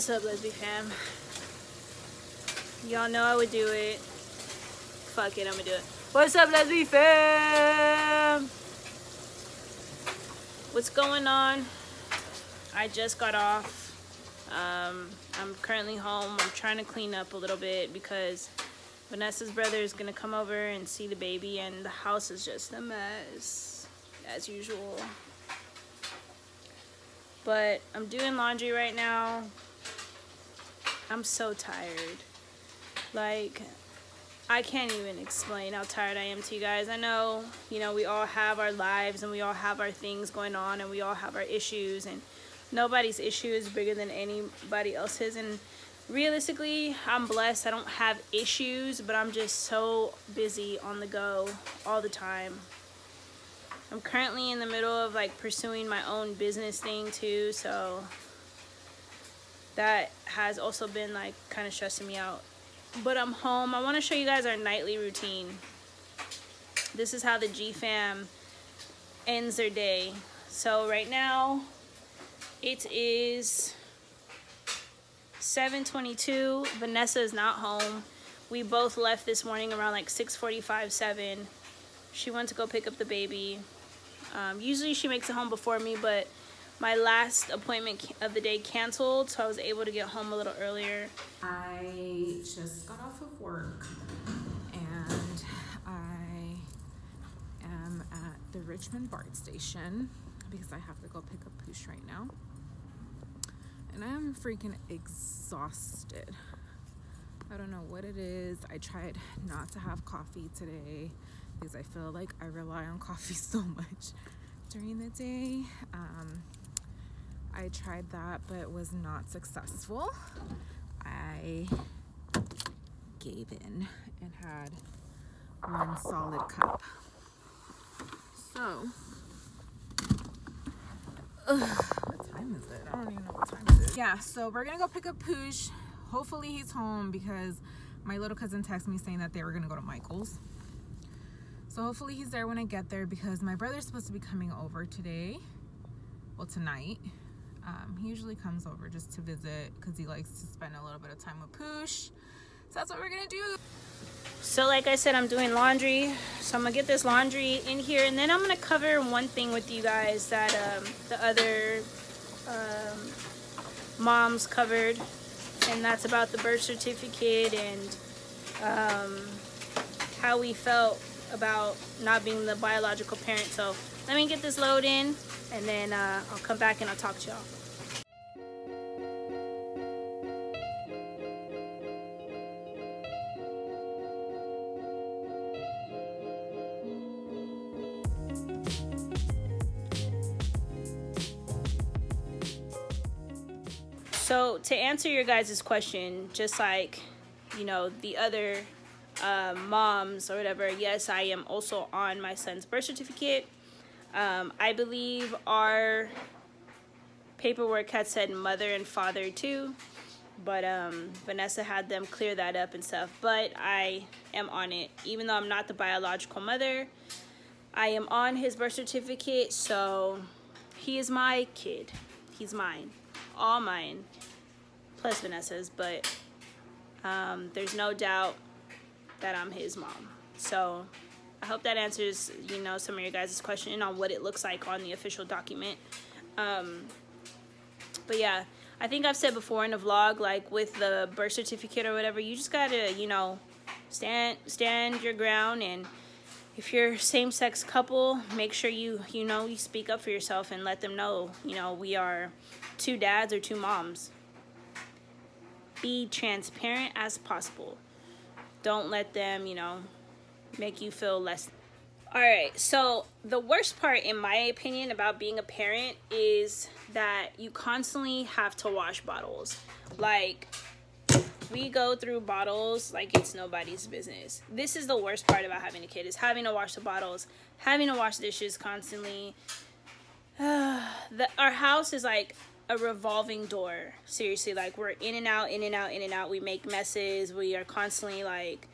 What's up, lesbian fam? Y'all know I would do it. Fuck it, I'm gonna do it. What's up, lesbian fam? What's going on? I just got off. I'm currently home. I'm trying to clean up a little bit because Vanessa's brother is gonna come over and see the baby, and the house is just a mess as usual. But I'm doing laundry right now. I'm so tired. Like, I can't even explain how tired I am to you guys. I know, you know, we all have our lives and we all have our things going on and we all have our issues, and nobody's issue is bigger than anybody else's. And realistically, I'm blessed. I don't have issues, but I'm just so busy on the go all the time. I'm currently in the middle of like pursuing my own business thing too, so that has also been like kind of stressing me out. But I'm home. I want to show you guys our nightly routine. This is how the G fam ends their day. So right now it is 7:22. Vanessa is not home. We both left this morning around like 6:45, 7. She went to go pick up the baby. Usually she makes it home before me, but my last appointment of the day canceled, so I was able to get home a little earlier. I just got off of work and I am at the Richmond BART station because I have to go pick up Poosh right now. And I am freaking exhausted. I don't know what it is. I tried not to have coffee today because I feel like I rely on coffee so much during the day. I tried that but was not successful. I gave in and had one solid cup. So, what time is it? I don't even know what time it is. Yeah, so we're gonna go pick up Poosh. Hopefully he's home because my little cousin texted me saying that they were gonna go to Michael's. So hopefully he's there when I get there because my brother's supposed to be coming over today. Well, tonight. He usually comes over just to visit because he likes to spend a little bit of time with Poosh. So that's what we're gonna do. So like I said, I'm doing laundry. So I'm gonna get this laundry in here, and then I'm gonna cover one thing with you guys that the other moms covered, and that's about the birth certificate and how we felt about not being the biological parent. So let me get this load in, and then I'll come back and I'll talk to y'all. So to answer your guys' question, just like, you know, the other moms or whatever, yes, I am also on my son's birth certificate. I believe our paperwork had said mother and father too, but Vanessa had them clear that up and stuff. But I am on it, even though I'm not the biological mother. I am on his birth certificate, so he is my kid. He's mine, all mine, plus Vanessa's. But there's no doubt that I'm his mom. So I hope that answers, you know, some of your guys' question on what it looks like on the official document. But yeah, I think I've said before in the vlog, like with the birth certificate or whatever, you just gotta, you know, stand your ground. And if you're same-sex couple, make sure you speak up for yourself and let them know, you know, we are two dads or two moms. Be transparent as possible. Don't let them, you know, make you feel less. All right, so the worst part, in my opinion, about being a parent is that you constantly have to wash bottles. Like, we go through bottles like it's nobody's business. This is the worst part about having a kid, is having to wash the bottles, having to wash dishes constantly. Our house is like a revolving door. Seriously, like we're in and out, in and out, in and out. We make messes. We are constantly like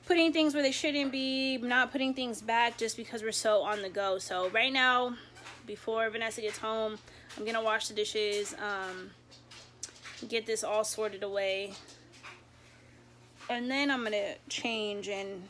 putting things where they shouldn't be, not putting things back just because we're so on the go. So right now, before Vanessa gets home, I'm gonna wash the dishes. get this all sorted away. And then I'm gonna change and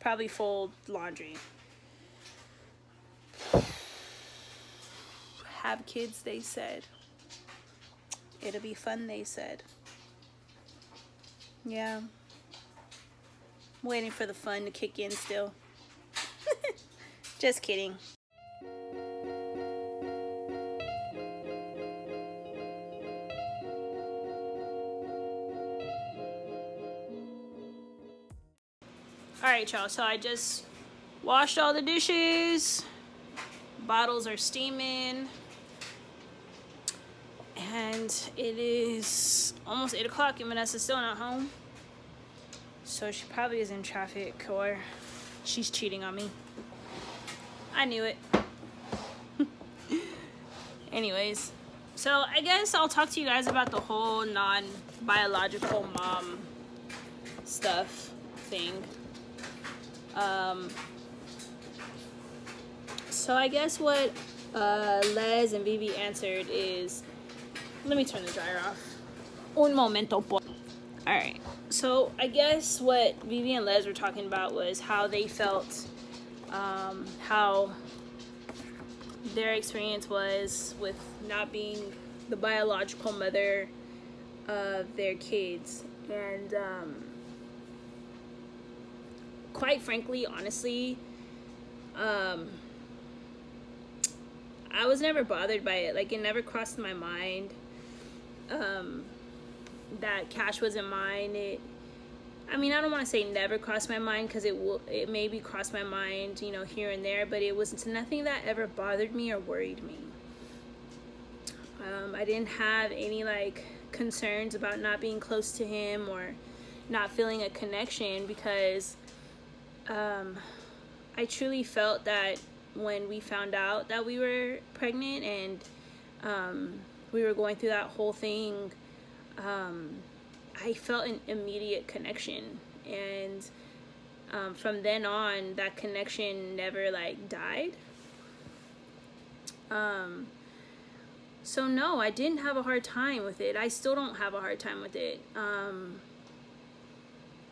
probably fold laundry. Have kids, they said. It'll be fun, they said. Yeah. I'm waiting for the fun to kick in still. Just kidding. Alright, y'all, so I just washed all the dishes. Bottles are steaming. And it is almost 8 o'clock and Vanessa's still not home. So she probably is in traffic or she's cheating on me. I knew it. Anyways, so I guess I'll talk to you guys about the whole non-biological mom stuff thing. So I guess what Les and Vivi answered is, let me turn the dryer off. Un momento, por. Alright, so I guess what Vivi and Les were talking about was how they felt, how their experience was with not being the biological mother of their kids. And quite frankly, honestly, I was never bothered by it. Like, it never crossed my mind that Cash wasn't mine. I mean, I don't want to say never crossed my mind, because it maybe crossed my mind, you know, here and there, but it was nothing that ever bothered me or worried me. I didn't have any, like, concerns about not being close to him or not feeling a connection, because I truly felt that when we found out that we were pregnant and we were going through that whole thing, I felt an immediate connection, and from then on, that connection never, like, died. So no, I didn't have a hard time with it. I still don't have a hard time with it.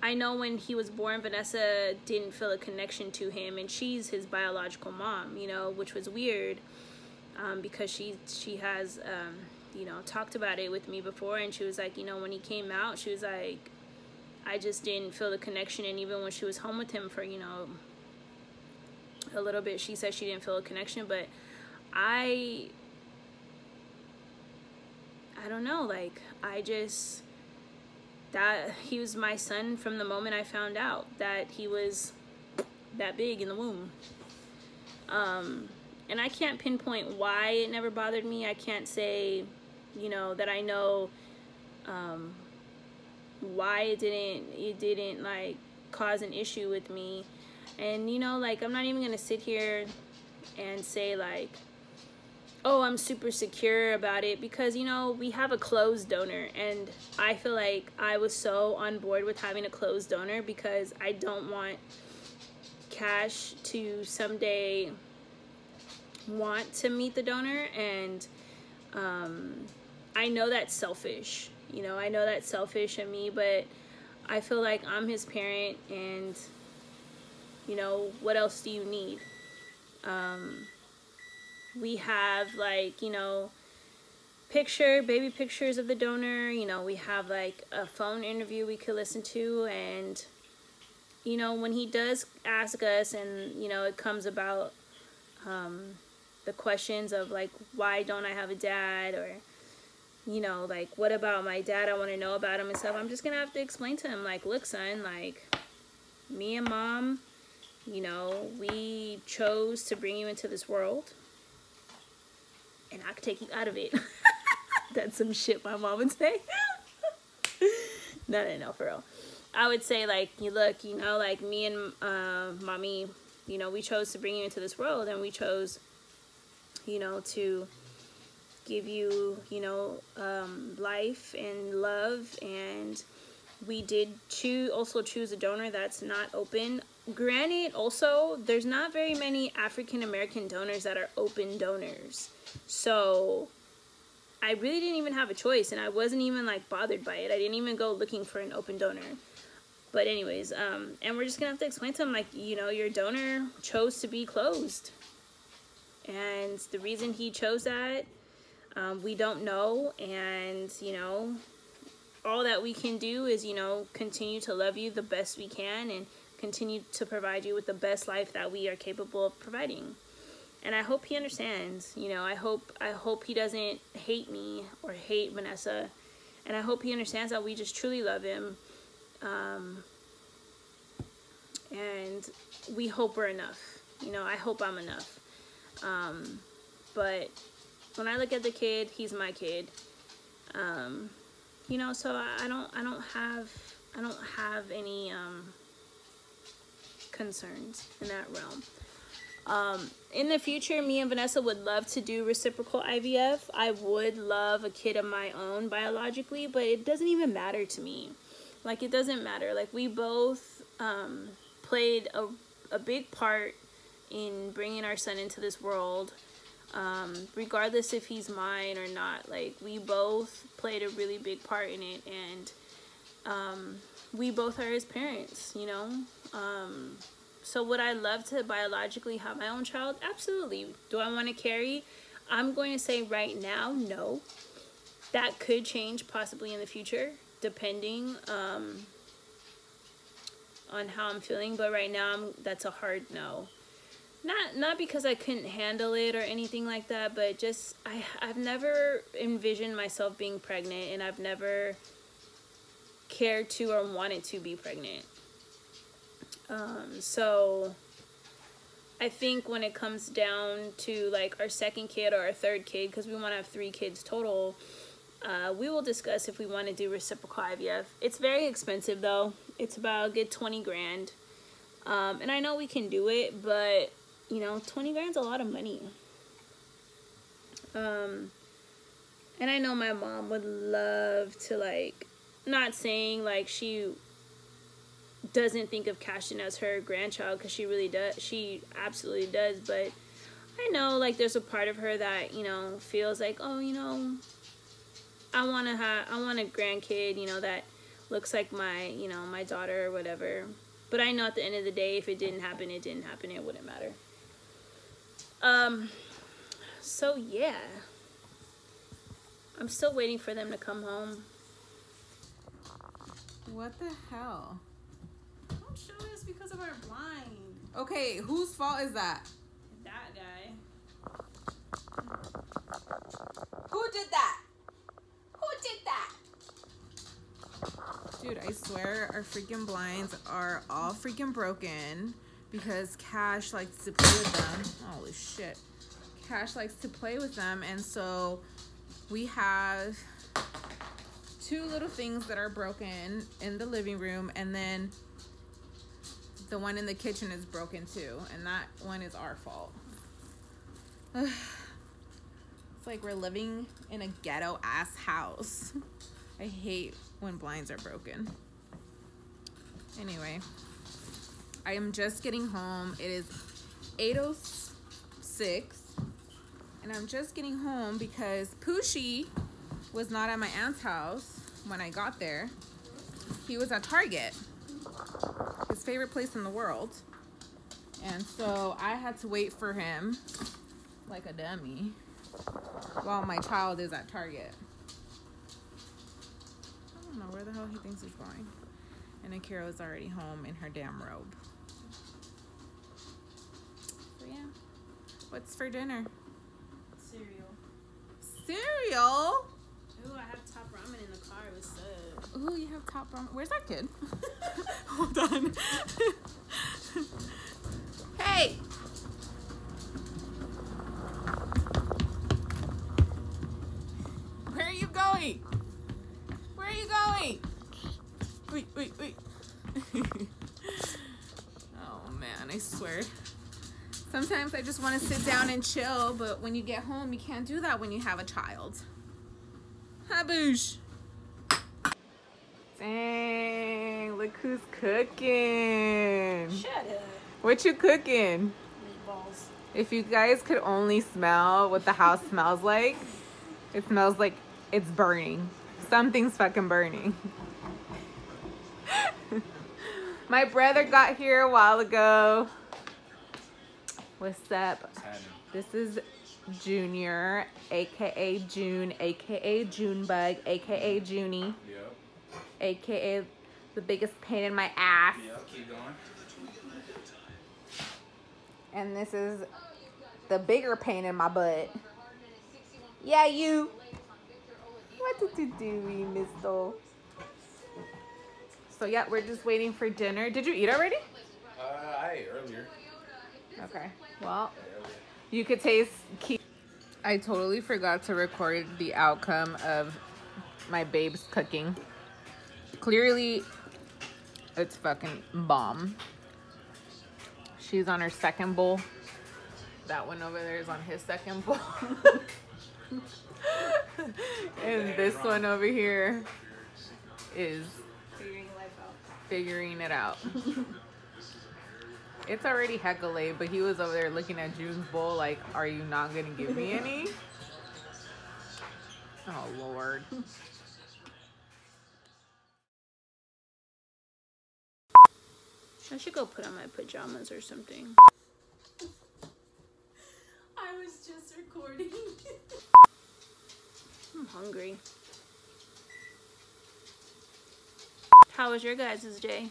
I know when he was born, Vanessa didn't feel a connection to him, and she's his biological mom, you know, which was weird, because she has, you know, talked about it with me before, and she was like, you know, when he came out, she was like, I just didn't feel the connection, and even when she was home with him for, you know, a little bit, she said she didn't feel a connection, but I don't know, like, that he was my son from the moment I found out that he was that big in the womb. And I can't pinpoint why it never bothered me. I can't say, you know, that I know why it didn't like cause an issue with me. And, you know, like, I'm not even gonna sit here and say, like, oh, I'm super secure about it, because, you know, we have a closed donor, and I feel like I was so on board with having a closed donor, because I don't want Cash to someday want to meet the donor. And I know that's selfish, you know, I know that's selfish of me, but I feel like I'm his parent, and, you know, what else do you need? We have, like, you know, baby pictures of the donor. You know, we have, like, a phone interview we could listen to. And, you know, when he does ask us, and, you know, it comes about the questions of, like, why don't I have a dad? Or, you know, like, what about my dad? I want to know about him and stuff. I'm just gonna have to explain to him, like, look, son, like, me and mom, you know, we chose to bring you into this world, and I could take you out of it. That's some shit my mom would say. No, for real. I would say, like, you look, you know, like, me and mommy, you know, we chose to bring you into this world, and we chose, you know, to give you, you know, life and love, and we did also choose a donor that's not open. Granted, also, there's not very many African American donors that are open donors. So I really didn't even have a choice, and I wasn't even like bothered by it. I didn't even go looking for an open donor. But anyways, and we're just gonna have to explain to him, like, you know, your donor chose to be closed, and the reason he chose that, we don't know. And you know, all that we can do is, you know, continue to love you the best we can and continue to provide you with the best life that we are capable of providing. And I hope he understands. You know, I hope he doesn't hate me or hate Vanessa, and I hope he understands that we just truly love him. And we hope we're enough. You know, I hope I'm enough. But when I look at the kid, he's my kid. You know, so I don't have any concerns in that realm. In the future, me and Vanessa would love to do reciprocal IVF. I would love a kid of my own biologically, but it doesn't even matter to me. Like, it doesn't matter. Like, we both played a big part in bringing our son into this world, regardless if he's mine or not. Like, we both played a really big part in it, and we both are his parents, you know. So would I love to biologically have my own child? Absolutely. Do I want to carry? I'm going to say right now, no. That could change possibly in the future, depending on how I'm feeling. But right now, that's a hard no. Not because I couldn't handle it or anything like that, but just I've never envisioned myself being pregnant, and I've never cared to or wanted to be pregnant. So I think when it comes down to like our second kid or our third kid, because we want to have 3 kids total, we will discuss if we want to do reciprocal IVF. It's very expensive though. It's about a good 20 grand. And I know we can do it, but you know, 20 grand's a lot of money. And I know my mom would love to, like, not saying like she doesn't think of Cashton as her grandchild, because she really does. She absolutely does. But I know, like, there's a part of her that, you know, feels like, oh, you know, I want a grandkid, you know, that looks like my, you know, my daughter or whatever. But I know at the end of the day, if it didn't happen, it didn't happen. It wouldn't matter. So yeah, I'm still waiting for them to come home. What the hell? Don't show us because of our blind. Okay, whose fault is that? That guy. Who did that? Who did that? Dude, I swear our freaking blinds are all freaking broken because Cash likes to play with them. Holy shit. Cash likes to play with them, and so we have 2 little things that are broken in the living room, and then the one in the kitchen is broken too, and that one is our fault. It's like we're living in a ghetto ass house. I hate when blinds are broken. Anyway, I am just getting home. It is 8:06, and I'm just getting home because Poochie was not at my aunt's house when I got there. He was at Target, his favorite place in the world, and so I had to wait for him like a dummy while my child is at Target. I don't know where the hell he thinks he's going. And Akira is already home in her damn robe. So yeah, what's for dinner? Cereal. Cereal? Ooh, I have top ramen in the car. It was sad. Ooh, you have top ramen. Where's that kid? Hold on. Hey! Where are you going? Where are you going? Wait. Oh man, I swear. Sometimes I just want to sit down and chill, but when you get home, you can't do that when you have a child. Haboosh. Dang, look who's cooking. Shut up. What you cooking? Meatballs. If you guys could only smell what the house smells like, It smells like it's burning. Something's fucking burning. My brother got here a while ago. What's up? This is Junior, aka June, aka Junebug, aka Junie, aka the biggest pain in my ass. Yep, keep going. And this is the bigger pain in my butt. Yeah, you. What did you do, mister? So yeah, we're just waiting for dinner. Did you eat already? I ate earlier. Okay. Well, you could taste. I totally forgot to record the outcome of my babe's cooking. Clearly, it's fucking bomb. She's on her second bowl. That one over there is on his second bowl. And this one over here is figuring it out. It's already Galeai, but he was over there looking at June's bowl like, are you not gonna give me any? Oh, Lord. I should go put on my pajamas or something. I was just recording. I'm hungry. How was your guys' day?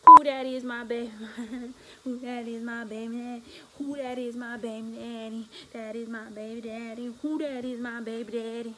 Who daddy is my baby? Who daddy is my baby daddy? Who daddy is my baby daddy? That is my baby daddy. Who daddy is my baby daddy?